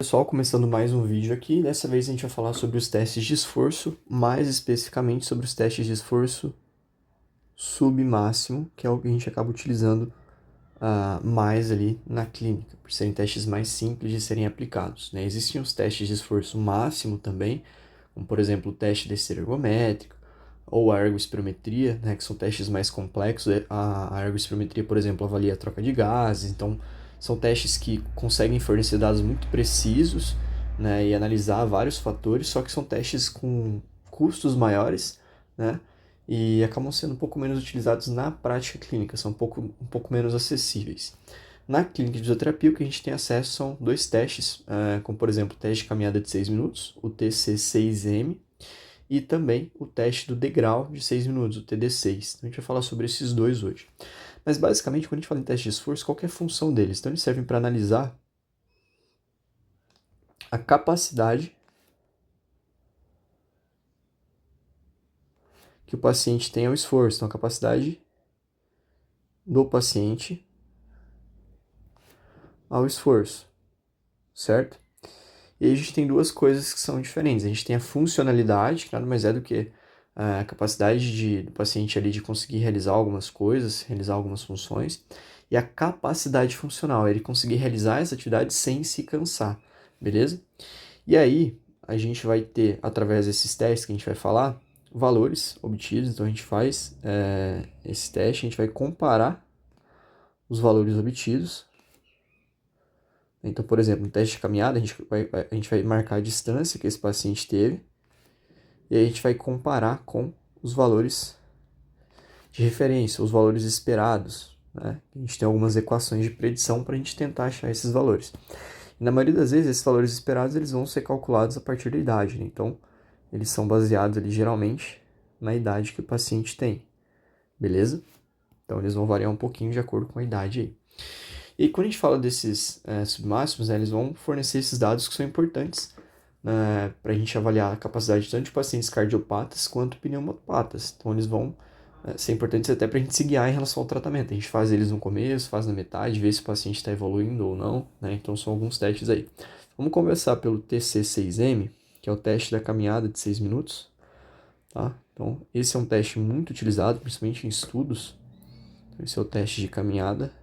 Pessoal, começando mais um vídeo aqui. Dessa vez a gente vai falar sobre os testes de esforço, mais especificamente sobre os testes de esforço submáximo, que é o que a gente acaba utilizando mais ali na clínica, por serem testes mais simples de serem aplicados, né? Existem os testes de esforço máximo também, como por exemplo o teste de esteira ergométrica ou a ergospirometria, né, que são testes mais complexos. A ergospirometria, por exemplo, avalia a troca de gases, então são testes que conseguem fornecer dados muito precisos, né, e analisar vários fatores, só que são testes com custos maiores, né, e acabam sendo um pouco menos utilizados na prática clínica, são um pouco menos acessíveis. Na clínica de fisioterapia, o que a gente tem acesso são dois testes, como por exemplo o teste de caminhada de 6 minutos, o TC6M, e também o teste do degrau de 6 minutos, o TD6. Então a gente vai falar sobre esses dois hoje. Mas basicamente, quando a gente fala em teste de esforço, qual que é a função deles? Então eles servem para analisar a capacidade que o paciente tem ao esforço, então a capacidade do paciente ao esforço, certo? E aí a gente tem duas coisas que são diferentes. A gente tem a funcionalidade, que nada mais é do que a capacidade do paciente ali de conseguir realizar algumas coisas, realizar algumas funções, e a capacidade funcional, ele conseguir realizar essa atividade sem se cansar, beleza? E aí a gente vai ter, através desses testes que a gente vai falar, valores obtidos. Então a gente faz esse teste, a gente vai comparar os valores obtidos. Então, por exemplo, no teste de caminhada, a gente vai marcar a distância que esse paciente teve, e aí a gente vai comparar com os valores de referência, os valores esperados, né? A gente tem algumas equações de predição para a gente tentar achar esses valores. E na maioria das vezes, esses valores esperados eles vão ser calculados a partir da idade, né? Então, eles são baseados ali, geralmente, na idade que o paciente tem, beleza? Então, eles vão variar um pouquinho de acordo com a idade aí. E quando a gente fala desses submáximos, né, eles vão fornecer esses dados que são importantes, né, para a gente avaliar a capacidade tanto de pacientes cardiopatas quanto pneumopatas. Então, eles vão ser importantes até para a gente se guiar em relação ao tratamento. A gente faz eles no começo, faz na metade, vê se o paciente está evoluindo ou não, né? Então, são alguns testes aí. Vamos começar pelo TC6M, que é o teste da caminhada de 6 minutos, tá? Então, esse é um teste muito utilizado, principalmente em estudos. Então, esse é o teste de caminhada.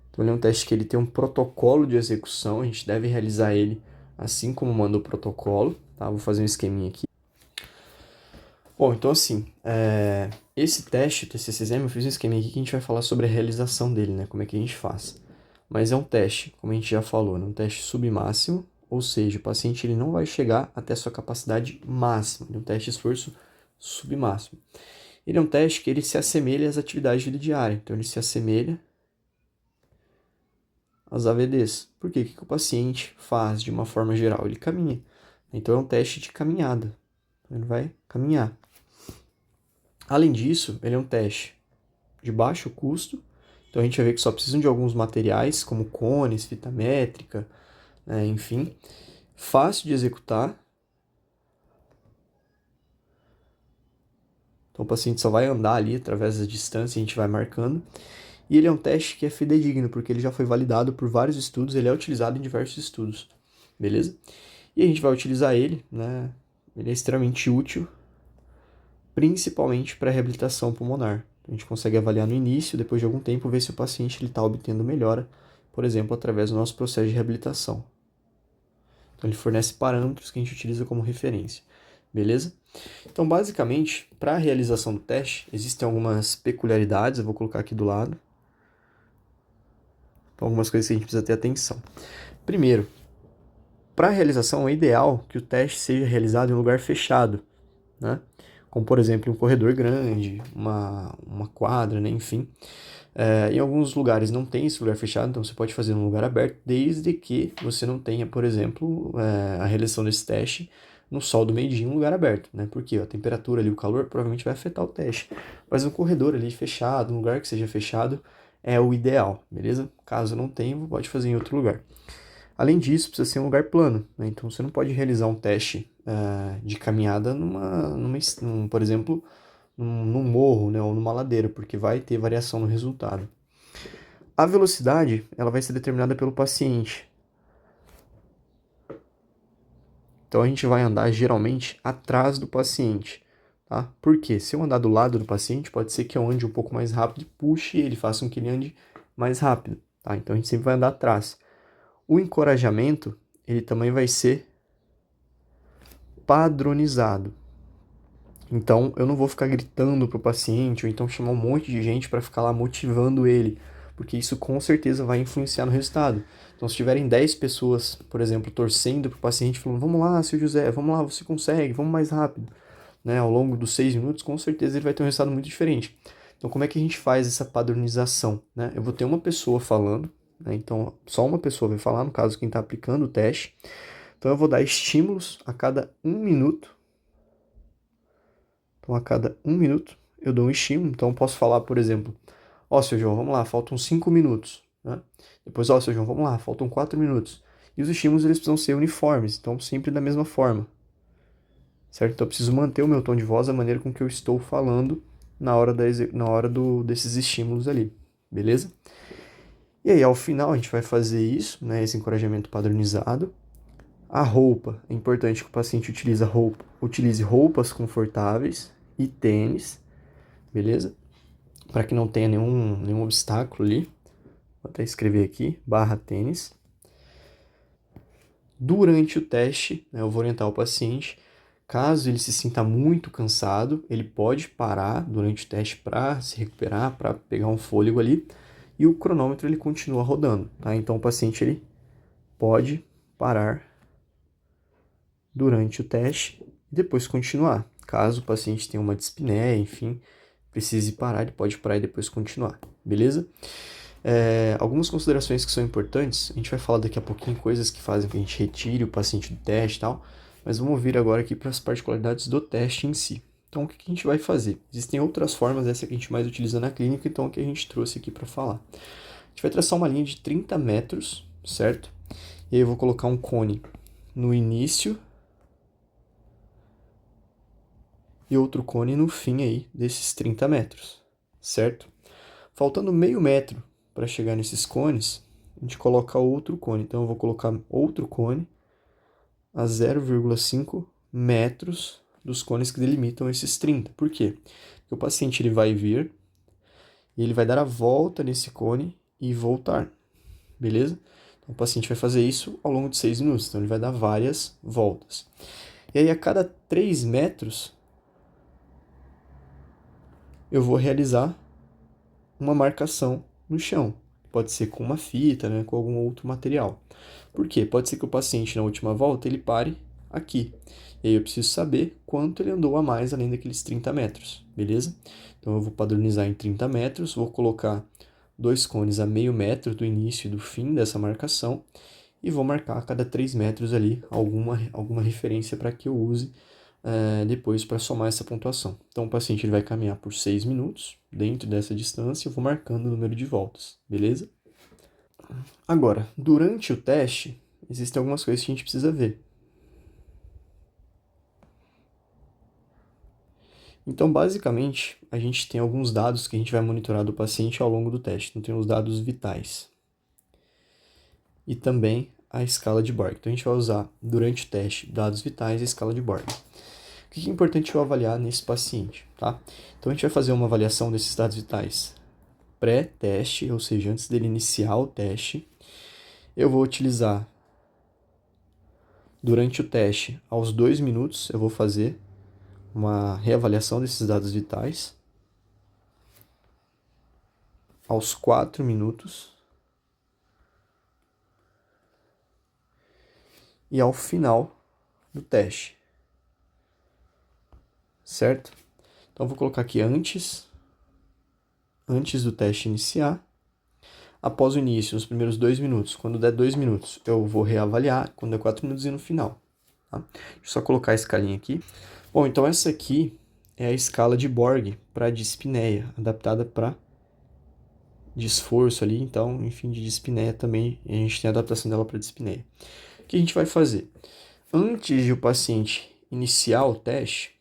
Então, ele é um teste que ele tem um protocolo de execução, a gente deve realizar ele assim como manda o protocolo, tá? Vou fazer um esqueminha aqui. Bom, então assim, esse teste, o TCCM, eu fiz um esqueminha aqui que a gente vai falar sobre a realização dele, né? Como é que a gente faz. Mas é um teste, como a gente já falou, né? Um teste submáximo, ou seja, o paciente ele não vai chegar até sua capacidade máxima, é um teste de esforço submáximo. Ele é um teste que ele se assemelha às atividades de vida diária, então ele se assemelha às AVDs. Por quê? O que o paciente faz de uma forma geral? Ele caminha. Então é um teste de caminhada. Ele vai caminhar. Além disso, ele é um teste de baixo custo. Então a gente vai ver que só precisam de alguns materiais, como cones, fita métrica, né, enfim. Fácil de executar. Então o paciente só vai andar ali através da distância, a gente vai marcando. E ele é um teste que é fidedigno, porque ele já foi validado por vários estudos, ele é utilizado em diversos estudos, beleza? E a gente vai utilizar ele, né? Ele é extremamente útil, principalmente para reabilitação pulmonar. A gente consegue avaliar no início, depois de algum tempo, ver se o paciente está obtendo melhora, por exemplo, através do nosso processo de reabilitação. Então, ele fornece parâmetros que a gente utiliza como referência, beleza? Então, basicamente, para a realização do teste, existem algumas peculiaridades, eu vou colocar aqui do lado. Então, algumas coisas que a gente precisa ter atenção. Primeiro, para a realização é ideal que o teste seja realizado em um lugar fechado, né? Como, por exemplo, um corredor grande, uma quadra, né? Enfim. Em alguns lugares não tem esse lugar fechado, então você pode fazer num lugar aberto, desde que você não tenha, por exemplo, a realização desse teste no sol do meio-dia em um lugar aberto, né? Porque a temperatura ali, o calor, provavelmente vai afetar o teste. Mas um corredor ali fechado, um lugar que seja fechado, é o ideal, beleza? Caso não tenha, pode fazer em outro lugar. Além disso, precisa ser um lugar plano, né? Então você não pode realizar um teste de caminhada por exemplo, num morro, né, ou numa ladeira, porque vai ter variação no resultado. A velocidade, ela vai ser determinada pelo paciente. Então a gente vai andar geralmente atrás do paciente, tá? Porque se eu andar do lado do paciente, pode ser que eu ande um pouco mais rápido e puxe ele, faça com que ele ande mais rápido, tá? Então a gente sempre vai andar atrás. O encorajamento, ele também vai ser padronizado. Então eu não vou ficar gritando pro paciente ou então chamar um monte de gente para ficar lá motivando ele, porque isso com certeza vai influenciar no resultado. Então se tiverem 10 pessoas, por exemplo, torcendo pro paciente, falando: "Vamos lá, seu José, vamos lá, você consegue, vamos mais rápido", né, ao longo dos 6 minutos, com certeza ele vai ter um resultado muito diferente. Então como é que a gente faz essa padronização, né? Eu vou ter uma pessoa falando, né? Então só uma pessoa vai falar, no caso quem está aplicando o teste. Então eu vou dar estímulos a cada 1 minuto. Então, a cada 1 minuto eu dou um estímulo. Então, eu posso falar, por exemplo: "Ó, seu João, vamos lá, faltam 5 minutos", né? Depois: "Ó, seu João, vamos lá, faltam 4 minutos". E os estímulos, eles precisam ser uniformes, então sempre da mesma forma, certo? Então, eu preciso manter o meu tom de voz da maneira com que eu estou falando desses estímulos ali, beleza? E aí, ao final, a gente vai fazer isso, né, esse encorajamento padronizado. A roupa, é importante que o paciente utilize roupas confortáveis e tênis, beleza? Para que não tenha nenhum obstáculo ali. Vou até escrever aqui, /tênis. Durante o teste, né, eu vou orientar o paciente. Caso ele se sinta muito cansado, ele pode parar durante o teste para se recuperar, para pegar um fôlego ali. E o cronômetro ele continua rodando, tá? Então o paciente ele pode parar durante o teste e depois continuar. Caso o paciente tenha uma dispneia, enfim, precise parar, ele pode parar e depois continuar, beleza? Algumas considerações que são importantes, a gente vai falar daqui a pouquinho coisas que fazem que a gente retire o paciente do teste e tal, mas vamos vir agora aqui para as particularidades do teste em si. Então, o que a gente vai fazer? Existem outras formas, essa que a gente mais utiliza na clínica, então é o que a gente trouxe aqui para falar. A gente vai traçar uma linha de 30 metros, certo? E aí eu vou colocar um cone no início e outro cone no fim aí desses 30 metros, certo? Faltando meio metro para chegar nesses cones, a gente coloca outro cone. Então eu vou colocar outro cone a 0,5 metros dos cones que delimitam esses 30. Por quê? Porque o paciente ele vai vir e ele vai dar a volta nesse cone e voltar, beleza? Então, o paciente vai fazer isso ao longo de 6 minutos, então ele vai dar várias voltas. E aí a cada 3 metros eu vou realizar uma marcação no chão. Pode ser com uma fita, né, com algum outro material. Por quê? Pode ser que o paciente na última volta ele pare aqui. E aí eu preciso saber quanto ele andou a mais além daqueles 30 metros, beleza? Então eu vou padronizar em 30 metros, vou colocar 2 cones a meio metro do início e do fim dessa marcação e vou marcar a cada 3 metros ali alguma referência para que eu use depois para somar essa pontuação. Então o paciente ele vai caminhar por 6 minutos, dentro dessa distância eu vou marcando o número de voltas, beleza? Agora, durante o teste, existem algumas coisas que a gente precisa ver. Então, basicamente, a gente tem alguns dados que a gente vai monitorar do paciente ao longo do teste. Então, tem os dados vitais e também a escala de Borg. Então, a gente vai usar, durante o teste, dados vitais e a escala de Borg. O que é importante eu avaliar nesse paciente, tá? Então, a gente vai fazer uma avaliação desses dados vitais pré-teste, ou seja, antes dele iniciar o teste. Eu vou utilizar, durante o teste, aos 2 minutos, eu vou fazer uma reavaliação desses dados vitais. Aos 4 minutos. E ao final do teste. Certo? Então, eu vou colocar aqui antes do teste iniciar. Após o início, nos primeiros 2 minutos. Quando der 2 minutos, eu vou reavaliar. Quando der 4 minutos e no final. Tá? Deixa eu só colocar a escalinha aqui. Bom, então essa aqui é a escala de Borg para dispneia, adaptada para de esforço ali, então, enfim, de dispneia também, a gente tem a adaptação dela para dispneia. O que a gente vai fazer? Antes de o paciente iniciar o teste,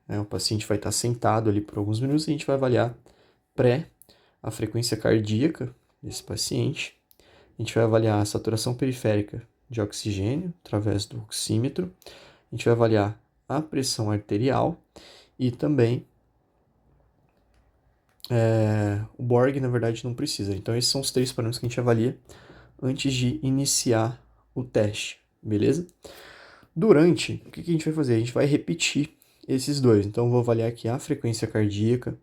O paciente vai estar sentado ali por alguns minutos e a gente vai avaliar a frequência cardíaca desse paciente. A gente vai avaliar a saturação periférica de oxigênio através do oxímetro. A gente vai avaliar a pressão arterial e também o Borg, na verdade, não precisa. Então, esses são os 3 parâmetros que a gente avalia antes de iniciar o teste, beleza? Durante, o que a gente vai fazer? A gente vai repetir esses dois. Então, eu vou avaliar aqui a frequência cardíaca,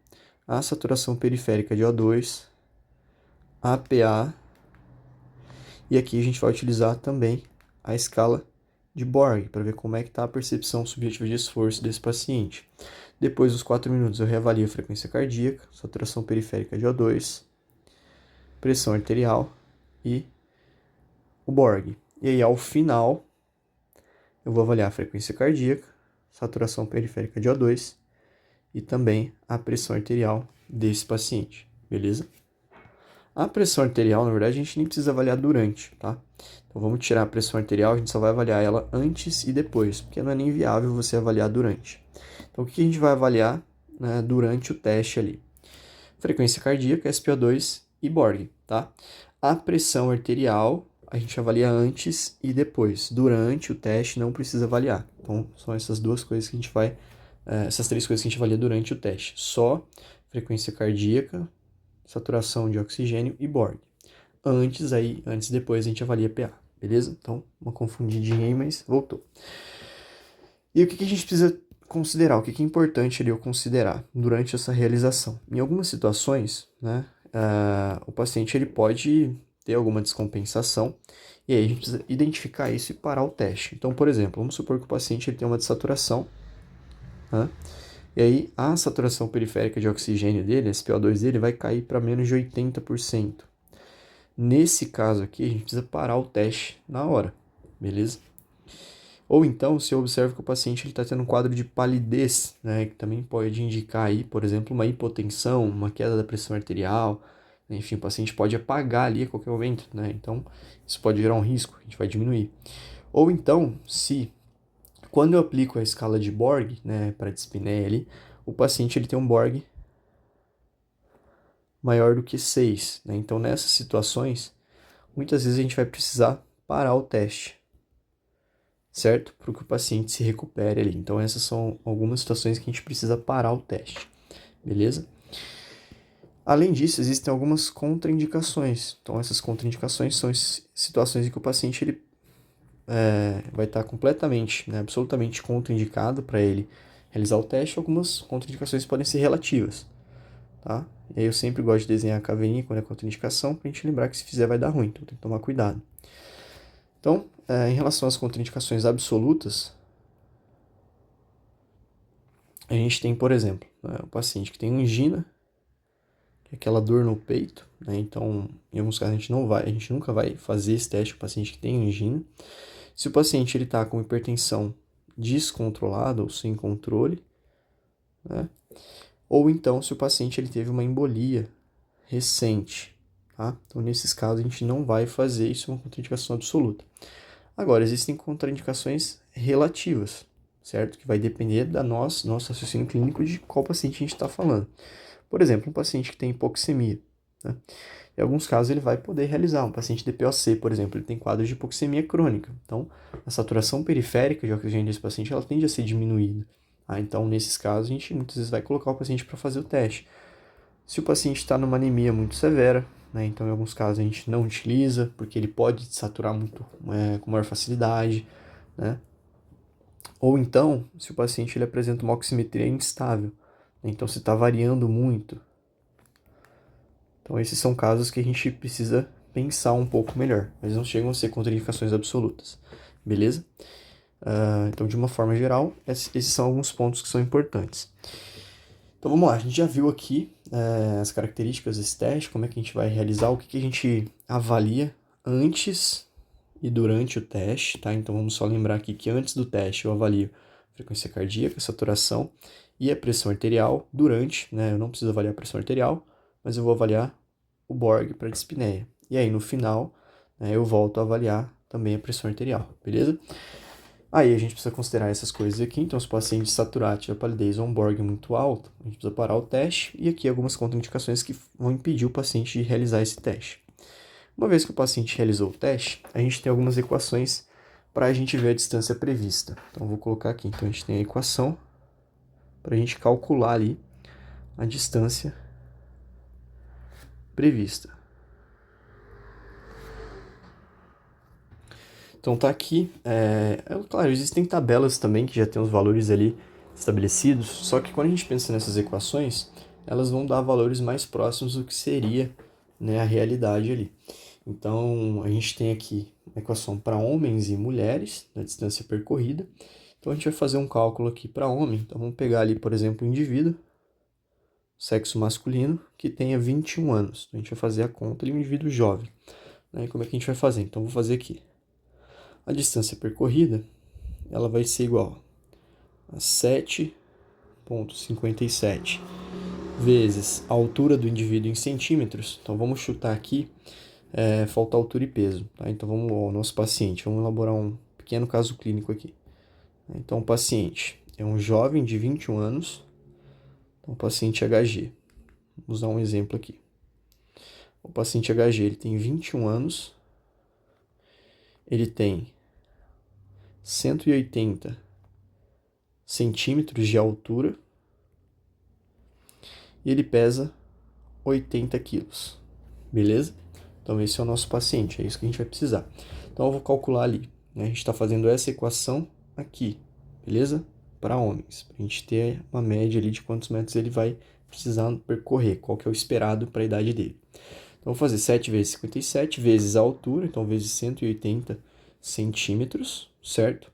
a saturação periférica de O2, a PA, e aqui a gente vai utilizar também a escala de Borg, para ver como é que está a percepção subjetiva de esforço desse paciente. Depois dos 4 minutos, eu reavalio a frequência cardíaca, saturação periférica de O2, pressão arterial e o Borg. E aí, ao final, eu vou avaliar a frequência cardíaca, saturação periférica de O2 e também a pressão arterial desse paciente, beleza? A pressão arterial, na verdade, a gente nem precisa avaliar durante, tá? Então, vamos tirar a pressão arterial, a gente só vai avaliar ela antes e depois, porque não é nem viável você avaliar durante. Então, o que a gente vai avaliar, né, durante o teste ali? Frequência cardíaca, SpO2 e Borg, tá? A pressão arterial, a gente avalia antes e depois. Durante o teste, não precisa avaliar. Então, são essas 2 coisas que a gente vai... essas 3 coisas que a gente avalia durante o teste. Só frequência cardíaca, saturação de oxigênio e Borg. Antes e depois a gente avalia PA, beleza? Então, uma confundidinha aí, mas voltou. E o que a gente precisa considerar? O que é importante ali eu considerar durante essa realização? Em algumas situações, né, o paciente ele pode ter alguma descompensação e aí a gente precisa identificar isso e parar o teste. Então, por exemplo, vamos supor que o paciente ele tem uma dessaturação, né? E aí a saturação periférica de oxigênio dele, SpO2 dele, vai cair para menos de 80%. Nesse caso aqui, a gente precisa parar o teste na hora, beleza? Ou então, se eu observo que o paciente está tendo um quadro de palidez, né, que também pode indicar aí, por exemplo, uma hipotensão, uma queda da pressão arterial, enfim, o paciente pode apagar ali a qualquer momento, né? Então, isso pode gerar um risco, a gente vai diminuir. Ou então, se quando eu aplico a escala de Borg, né, para dispneia ali, o paciente ele tem um Borg maior do que 6, né? Então, nessas situações, muitas vezes a gente vai precisar parar o teste, certo? Para que o paciente se recupere ali. Então, essas são algumas situações que a gente precisa parar o teste, beleza? Além disso, existem algumas contraindicações. Então, essas contraindicações são situações em que o paciente ele vai estar completamente, né, absolutamente contraindicado para ele realizar o teste. Algumas contraindicações podem ser relativas, tá? E aí eu sempre gosto de desenhar a caveirinha quando é contraindicação, para a gente lembrar que se fizer vai dar ruim, então tem que tomar cuidado. Então, em relação às contraindicações absolutas, a gente tem, por exemplo, o paciente que tem angina, que é aquela dor no peito, né? Então, em alguns casos a gente nunca vai fazer esse teste com o paciente que tem angina. Se o paciente ele está com hipertensão descontrolada ou sem controle, né? Ou então se o paciente ele teve uma embolia recente, tá? Então, nesses casos, a gente não vai fazer isso, uma contraindicação absoluta. Agora, existem contraindicações relativas, certo? Que vai depender da nosso raciocínio clínico de qual paciente a gente está falando. Por exemplo, um paciente que tem hipoxemia, né? Em alguns casos ele vai poder realizar. Um paciente DPOC, por exemplo, ele tem quadro de hipoxemia crônica. Então, a saturação periférica de oxigênio desse paciente ela tende a ser diminuída. Então, nesses casos, a gente muitas vezes vai colocar o paciente para fazer o teste. Se o paciente está numa anemia muito severa, né, então em alguns casos a gente não utiliza, porque ele pode saturar muito com maior facilidade, né? Ou então, se o paciente ele apresenta uma oximetria instável, né, então se está variando muito. Então esses são casos que a gente precisa pensar um pouco melhor, mas não chegam a ser contraindicações absolutas, beleza? Então, de uma forma geral, esses são alguns pontos que são importantes. Então vamos lá, a gente já viu aqui as características desse teste, como é que a gente vai realizar, o que a gente avalia antes e durante o teste, tá? Então vamos só lembrar aqui que antes do teste eu avalio a frequência cardíaca, a saturação e a pressão arterial. Durante, né, eu não preciso avaliar a pressão arterial, mas eu vou avaliar o Borg para dispneia. E aí no final, né, eu volto a avaliar também a pressão arterial, beleza? Aí a gente precisa considerar essas coisas aqui. Então, se o paciente saturar tiver palidez ou um Borg muito alto, a gente precisa parar o teste. E aqui algumas contraindicações que vão impedir o paciente de realizar esse teste. Uma vez que o paciente realizou o teste, a gente tem algumas equações para a gente ver a distância prevista. Então, eu vou colocar aqui. Então, a gente tem a equação para a gente calcular ali a distância prevista. Então tá aqui, claro, existem tabelas também que já tem os valores ali estabelecidos, só que quando a gente pensa nessas equações, elas vão dar valores mais próximos do que seria, né, a realidade ali. Então a gente tem aqui a equação para homens e mulheres, na distância percorrida. Então a gente vai fazer um cálculo aqui para homem. Então vamos pegar ali, por exemplo, um indivíduo, sexo masculino, que tenha 21 anos. Então a gente vai fazer a conta ali, um indivíduo jovem. Né? E como é que a gente vai fazer? Então vou fazer aqui. A distância percorrida, ela vai ser igual a 7,57 vezes a altura do indivíduo em centímetros. Então vamos chutar aqui, falta altura e peso. Tá? Então vamos ao nosso paciente, vamos elaborar um pequeno caso clínico aqui. Então o paciente é um jovem de 21 anos, então o paciente HG. Vamos dar um exemplo aqui. O paciente HG ele tem 21 anos, ele tem 180 centímetros de altura e ele pesa 80 quilos, beleza? Então esse é o nosso paciente, é isso que a gente vai precisar. Então eu vou calcular ali, né? A gente está fazendo essa equação aqui, beleza? Para homens, para a gente ter uma média ali de quantos metros ele vai precisar percorrer, qual que é o esperado para a idade dele. Então eu vou fazer 7 vezes 57 vezes a altura, então vezes 180 centímetros, certo?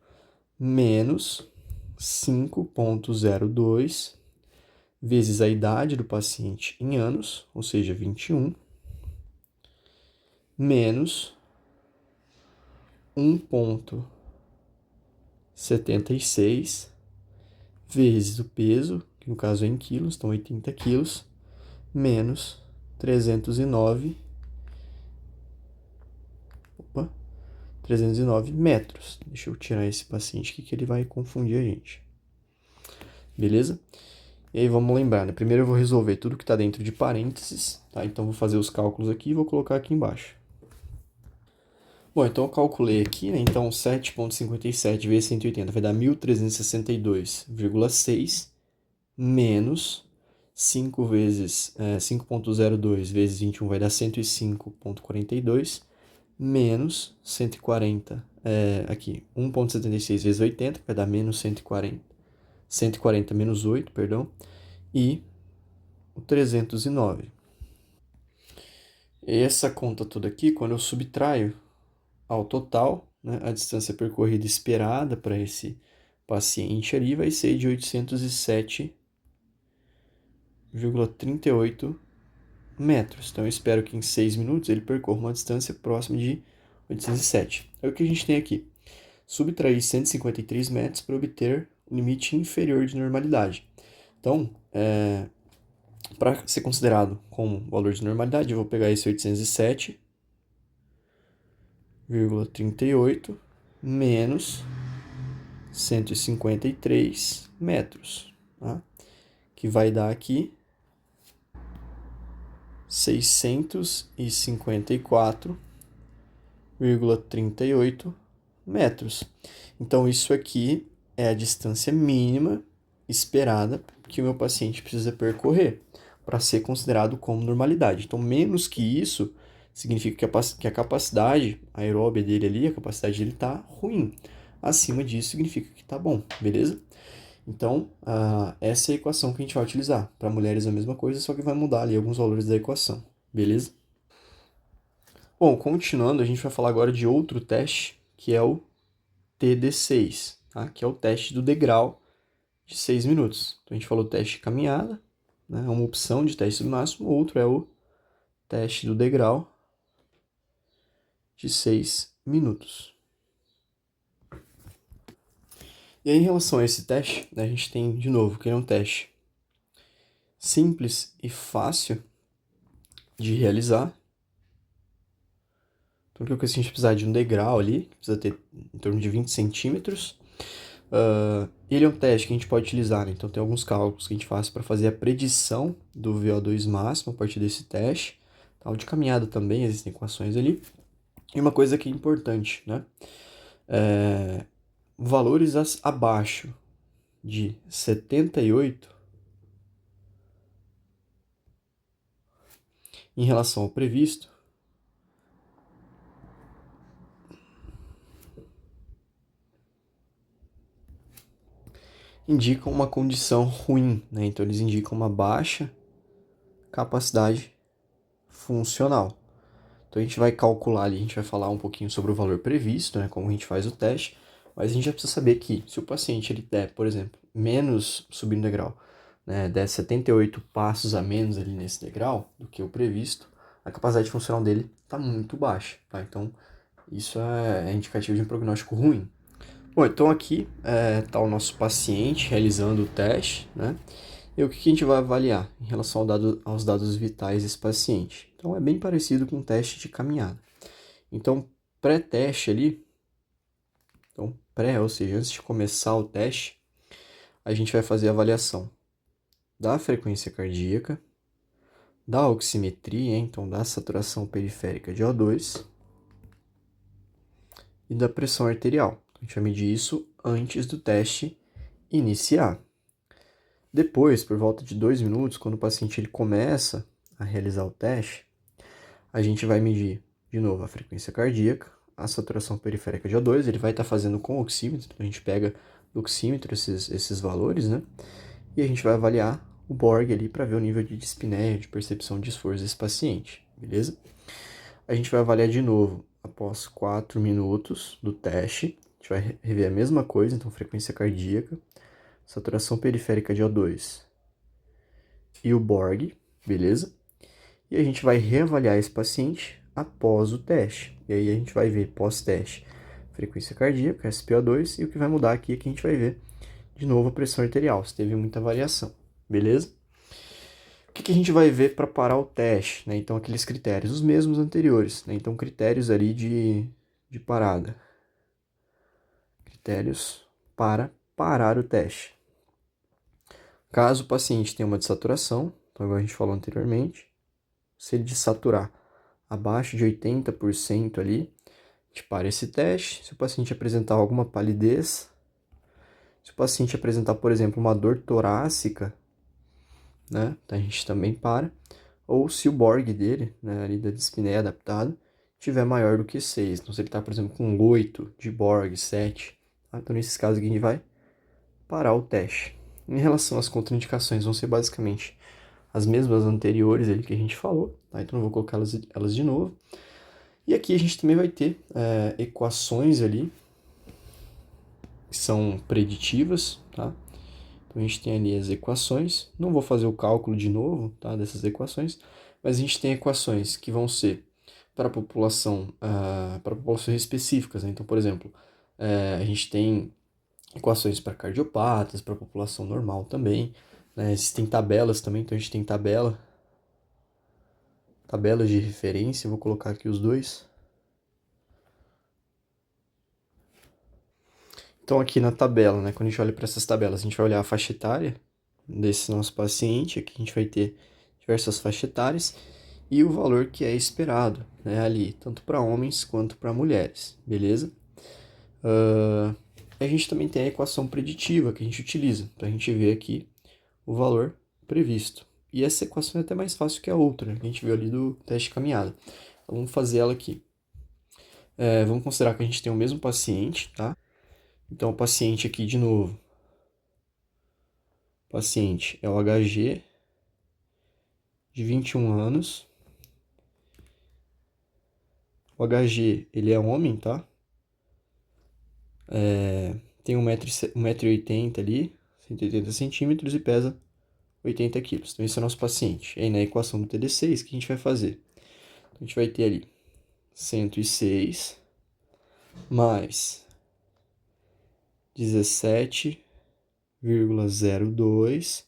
Menos 5,02 vezes a idade do paciente em anos, ou seja, 21, menos 1,76 vezes o peso, que no caso é em quilos, então 80 quilos, menos 309, 309 metros. Deixa eu tirar esse paciente aqui que ele vai confundir a gente. Beleza? E aí vamos lembrar, né? Primeiro eu vou resolver tudo que está dentro de parênteses, tá? Então vou fazer os cálculos aqui e vou colocar aqui embaixo. Bom, então eu calculei aqui, né? Então 7,57 vezes 180 vai dar 1.362,6 menos 5 vezes 5,02 vezes 21 vai dar 105,42 menos 140, aqui 1,76 vezes 80 vai dar menos 140 menos 8, perdão, e o 309. Essa conta toda aqui, quando eu subtraio ao total, né, a distância percorrida esperada para esse paciente ali vai ser de 807,38 metros. Então eu espero que em 6 minutos ele percorra uma distância próxima de 807. É o que a gente tem aqui. Subtrair 153 metros para obter o limite inferior de normalidade. Então, para ser considerado como valor de normalidade, eu vou pegar esse 807,38 menos 153 metros, tá? Que vai dar aqui 654,38 metros. Então, isso aqui é a distância mínima esperada que o meu paciente precisa percorrer para ser considerado como normalidade. Então, menos que isso, significa que a capacidade aeróbica dele ali, a capacidade dele está ruim. Acima disso, significa que está bom, beleza? Então, essa é a equação que a gente vai utilizar. Para mulheres é a mesma coisa, só que vai mudar ali alguns valores da equação, beleza? Bom, continuando, a gente vai falar agora de outro teste, que é o TD6, tá? Que é o teste do degrau de 6 minutos. Então, a gente falou teste de caminhada, né? É uma opção de teste do máximo. O outro é o teste do degrau de 6 minutos. E aí, em relação a esse teste, né, a gente tem, de novo, que é um teste simples e fácil de realizar. Então, o que a gente precisar de um degrau ali, que precisa ter em torno de 20 centímetros. Ele é um teste que a gente pode utilizar, né? Então tem alguns cálculos que a gente faz para fazer a predição do VO2 máximo a partir desse teste. Tá? O de caminhada também, existem equações ali. E uma coisa que é importante, né? Valores abaixo de 78 em relação ao previsto indicam uma condição ruim, né? Então eles indicam uma baixa capacidade funcional. Então a gente vai calcular ali, a gente vai falar um pouquinho sobre o valor previsto, né? Como a gente faz o teste, mas a gente já precisa saber que se o paciente ele der, por exemplo, menos subindo degrau, né, der 78 passos a menos ali nesse degrau do que o previsto, a capacidade funcional dele está muito baixa, tá? Então isso é indicativo de um prognóstico ruim. Bom, então aqui está o nosso paciente realizando o teste, né? E o que a gente vai avaliar em relação aos dados vitais desse paciente? Então é bem parecido com um teste de caminhada. Então, pré-teste ali, então pré, ou seja, antes de começar o teste, a gente vai fazer a avaliação da frequência cardíaca, da oximetria, então da saturação periférica de O2 e da pressão arterial. A gente vai medir isso antes do teste iniciar. Depois, por volta de 2 minutos, quando o paciente ele começa a realizar o teste, a gente vai medir de novo a frequência cardíaca, a saturação periférica de O2, ele vai estar fazendo com o oxímetro, então a gente pega do oxímetro esses valores, né? E a gente vai avaliar o Borg ali para ver o nível de dispneia, de percepção de esforço desse paciente, beleza? A gente vai avaliar de novo após 4 minutos do teste, a gente vai rever a mesma coisa, então frequência cardíaca, saturação periférica de O2 e o Borg, beleza? E a gente vai reavaliar esse paciente após o teste. E aí a gente vai ver pós-teste frequência cardíaca, SpO2, e o que vai mudar aqui é que a gente vai ver de novo a pressão arterial, se teve muita variação, beleza? O que a gente vai ver para parar o teste, né? Então aqueles critérios, os mesmos anteriores, né? Então critérios ali de parada. Critérios para parar o teste. Caso o paciente tenha uma dessaturação, então igual a gente falou anteriormente, se ele desaturar abaixo de 80% ali, a gente para esse teste. Se o paciente apresentar alguma palidez, se o paciente apresentar, por exemplo, uma dor torácica, né, então a gente também para. Ou se o Borg dele, né, ali da dispneia adaptada, tiver maior do que 6. Então se ele está, por exemplo, com 8 de Borg, 7, tá? Então nesses casos aqui a gente vai parar o teste. Em relação às contraindicações, vão ser basicamente as mesmas anteriores ali que a gente falou, tá? Então não vou colocar elas de novo. E aqui a gente também vai ter equações ali que são preditivas, tá? Então a gente tem ali as equações. Não vou fazer o cálculo de novo, tá, dessas equações, mas a gente tem equações que vão ser para para populações específicas, né? Então, por exemplo, a gente tem equações para cardiopatas, para população normal também, né? Existem tabelas também, então a gente tem tabelas de referência, eu vou colocar aqui os dois. Então aqui na tabela, né, quando a gente olha para essas tabelas, a gente vai olhar a faixa etária desse nosso paciente, aqui a gente vai ter diversas faixas etárias e o valor que é esperado, né, ali, tanto para homens quanto para mulheres, beleza? A gente também tem a equação preditiva que a gente utiliza, para a gente ver aqui o valor previsto. E essa equação é até mais fácil que a outra, né, que a gente viu ali do teste de caminhada. Então, vamos fazer ela aqui. Vamos considerar que a gente tem o mesmo paciente, tá? Então, o paciente aqui de novo. O paciente é o HG de 21 anos. O HG, ele é homem, tá? Tem 1,80 m ali, 180 centímetros e pesa 80 quilos. Então, esse é o nosso paciente. E aí, na equação do TD6, o que a gente vai fazer? Então, a gente vai ter ali 106 mais 17,02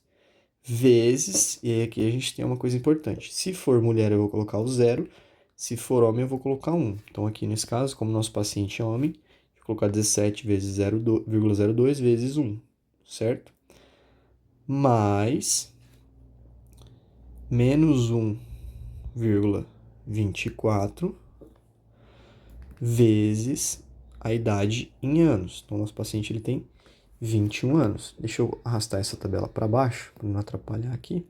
vezes, e aí aqui a gente tem uma coisa importante. Se for mulher, eu vou colocar o 0. Se for homem, eu vou colocar 1. Então, aqui nesse caso, como nosso paciente é homem, a gente Vou colocar 17 vezes 0,02 vezes 1, certo? Mais menos 1,24 vezes a idade em anos. Então, nosso paciente ele tem 21 anos. Deixa eu arrastar essa tabela para baixo, para não atrapalhar aqui.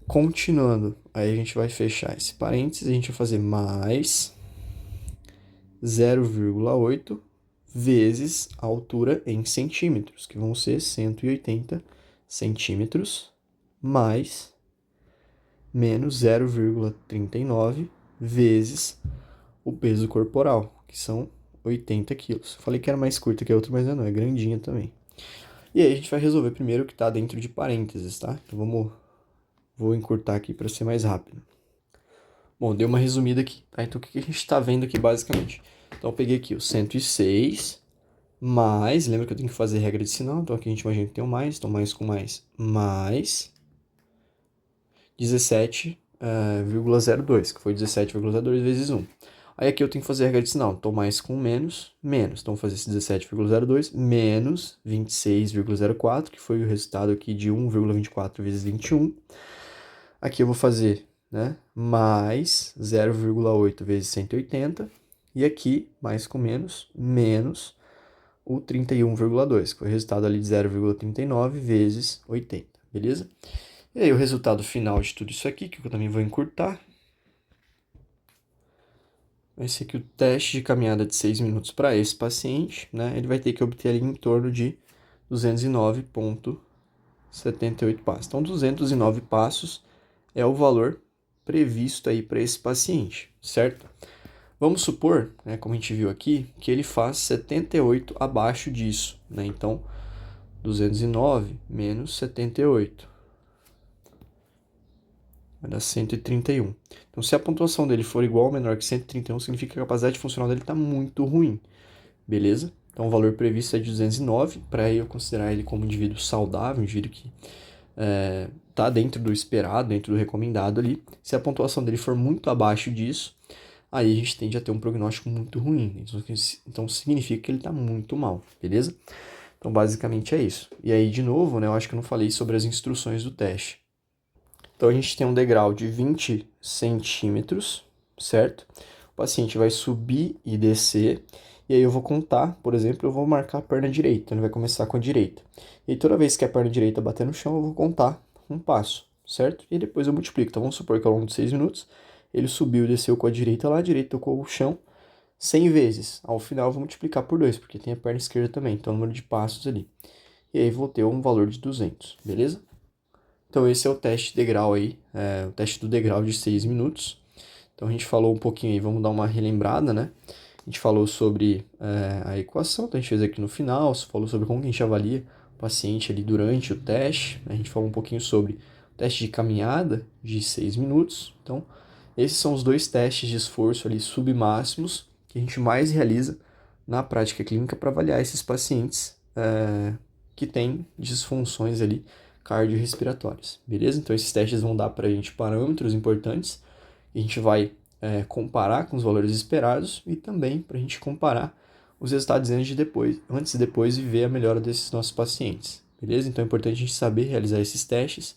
Continuando, aí a gente vai fechar esse parênteses, a gente vai fazer mais 0,8 vezes a altura em centímetros, que vão ser 180 centímetros, mais menos 0,39 vezes o peso corporal, que são 80 quilos. Falei que era mais curta que a outra, mas não, é grandinha também. E aí a gente vai resolver primeiro o que está dentro de parênteses, tá? Então vou encurtar aqui para ser mais rápido. Bom, dei uma resumida aqui, tá? Então o que a gente está vendo aqui basicamente? Então eu peguei aqui o 106 mais, lembra que eu tenho que fazer regra de sinal, então aqui a gente imagina que tem um mais, então mais com mais 17,02, que foi 17,02 vezes 1. Aí aqui eu tenho que fazer a regra de sinal, então mais com menos. Então vou fazer esse 17,02 menos 26,04, que foi o resultado aqui de 1,24 vezes 21. Aqui eu vou fazer, né, mais 0,8 vezes 180. E aqui, mais com menos o 31,2, que foi o resultado ali de 0,39 vezes 80, beleza? E aí o resultado final de tudo isso aqui, que eu também vou encurtar, vai ser que o teste de caminhada de 6 minutos para esse paciente, né, ele vai ter que obter ali em torno de 209,78 passos. Então, 209 passos é o valor previsto aí para esse paciente, certo? Vamos supor, né, como a gente viu aqui, que ele faz 78 abaixo disso, né? Então, 209 menos 78 vai dar 131. Então, se a pontuação dele for igual ou menor que 131, significa que a capacidade funcional dele está muito ruim, beleza? Então, o valor previsto é de 209, para eu considerar ele como um indivíduo saudável, um indivíduo que está dentro do esperado, dentro do recomendado ali. Se a pontuação dele for muito abaixo disso, aí a gente tende a ter um prognóstico muito ruim. Então significa que ele está muito mal, beleza? Então basicamente é isso. E aí, de novo, né, eu acho que eu não falei sobre as instruções do teste. Então a gente tem um degrau de 20 centímetros, certo? O paciente vai subir e descer, e aí eu vou contar, por exemplo, eu vou marcar a perna direita, então ele vai começar com a direita. E toda vez que a perna direita bater no chão, eu vou contar um passo, certo? E depois eu multiplico. Então vamos supor que ao longo de 6 minutos, ele subiu e desceu com a direita lá, a direita tocou o chão 100 vezes. Ao final eu vou multiplicar por 2, porque tem a perna esquerda também, então o número de passos ali. E aí vou ter um valor de 200, beleza? Então esse é o teste degrau aí, o teste do degrau de 6 minutos. Então a gente falou um pouquinho aí, vamos dar uma relembrada, né? A gente falou sobre a equação, então a gente fez aqui no final, falou sobre como que a gente avalia o paciente ali durante o teste. A gente falou um pouquinho sobre o teste de caminhada de 6 minutos. Então, esses são os dois testes de esforço ali submáximos que a gente mais realiza na prática clínica para avaliar esses pacientes que têm disfunções ali cardiorrespiratórias, beleza? Então, esses testes vão dar para a gente parâmetros importantes e a gente vai comparar com os valores esperados e também para a gente comparar os resultados antes e depois e ver a melhora desses nossos pacientes, beleza? Então é importante a gente saber realizar esses testes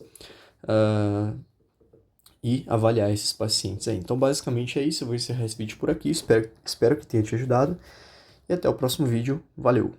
e avaliar esses pacientes aí. Então basicamente é isso, eu vou encerrar esse vídeo por aqui, espero que tenha te ajudado e até o próximo vídeo, valeu!